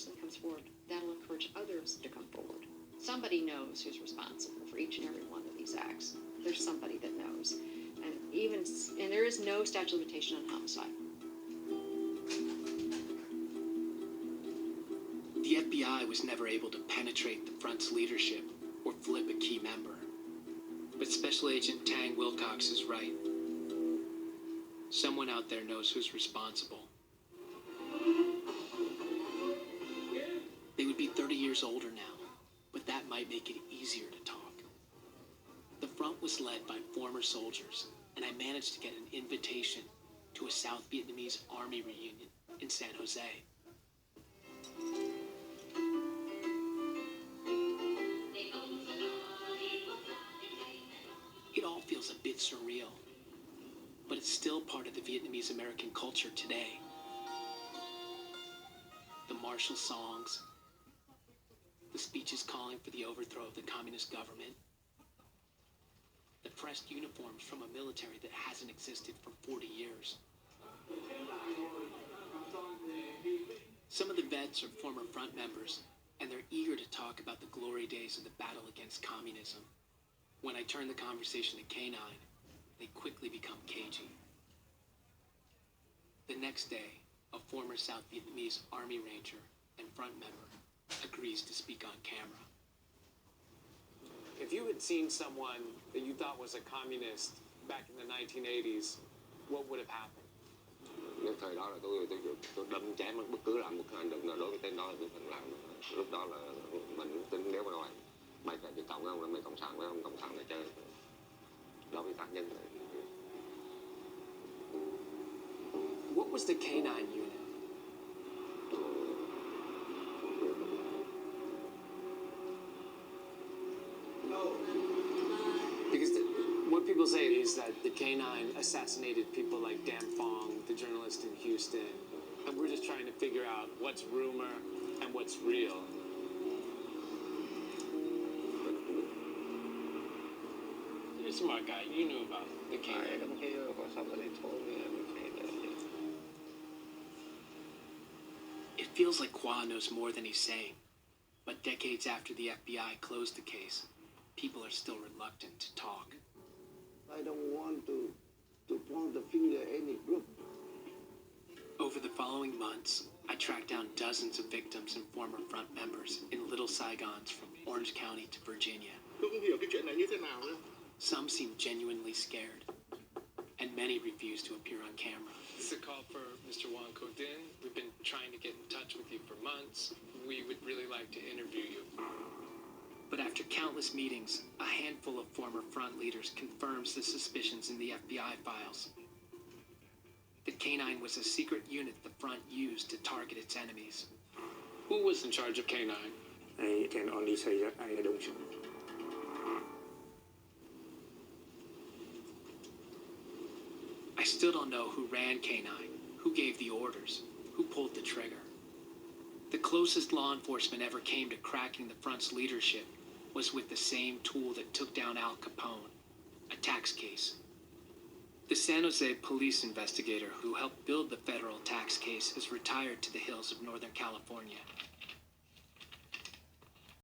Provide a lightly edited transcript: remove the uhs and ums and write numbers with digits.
person comes forward, that'll encourage others to come forward. Somebody knows who's responsible for each and every one of these acts. There's somebody that knows. And there is no statute of limitation on homicide. The FBI was never able to penetrate the front's leadership or flip a key member. But Special Agent Tang Wilcox is right. Someone out there knows who's responsible. They would be 30 years older now, but that might make it easier to talk. The front was led by former soldiers, and I managed to get an invitation to a South Vietnamese Army reunion in San Jose. It all feels a bit surreal, but it's still part of the Vietnamese American culture today. The martial songs, the speeches calling for the overthrow of the communist government, the pressed uniforms from a military that hasn't existed for 40 years. Some of the vets are former front members, and they're eager to talk about the glory days of the battle against communism. When I turn the conversation to K9, they quickly become cagey. The next day, a former South Vietnamese Army Ranger and front member agrees to speak on camera. If you had seen someone that you thought was a communist back in the 1980s, what would have happened? Nếu thời đó là tôi đâm chém bất cứ làm một hành động nào đối với tên đó là tôi phải làm. Lúc đó là mình tính nếu mà nói mày phải bị cộng không là mày cộng sản với không cộng sản là chơi. Đó với tác nhân. What was the K9 unit? Because what people say is that the K9 assassinated people like Dan Fong, the journalist in Houston, and we're just trying to figure out what's rumor and what's real. You're a smart guy. You knew about the K9. I don't hear what somebody told me. It feels like Qua knows more than he's saying, but decades after the FBI closed the case, people are still reluctant to talk. I don't want to point the finger at any group. Over the following months, I tracked down dozens of victims and former front members in Little Saigons from Orange County to Virginia. Some seemed genuinely scared, and many refused to appear on camera. This is a call for Mr. Wong Ko-din. We've been trying to get in touch with you for months. We would really like to interview you. But after countless meetings, a handful of former front leaders confirms the suspicions in the FBI files. The K9 was a secret unit the front used to target its enemies. Who was in charge of K9? I can only say that I don't know. I still don't know who ran K9, who gave the orders, who pulled the trigger. The closest law enforcement ever came to cracking the front's leadership was with the same tool that took down Al Capone, a tax case. The San Jose police investigator who helped build the federal tax case has retired to the hills of Northern California.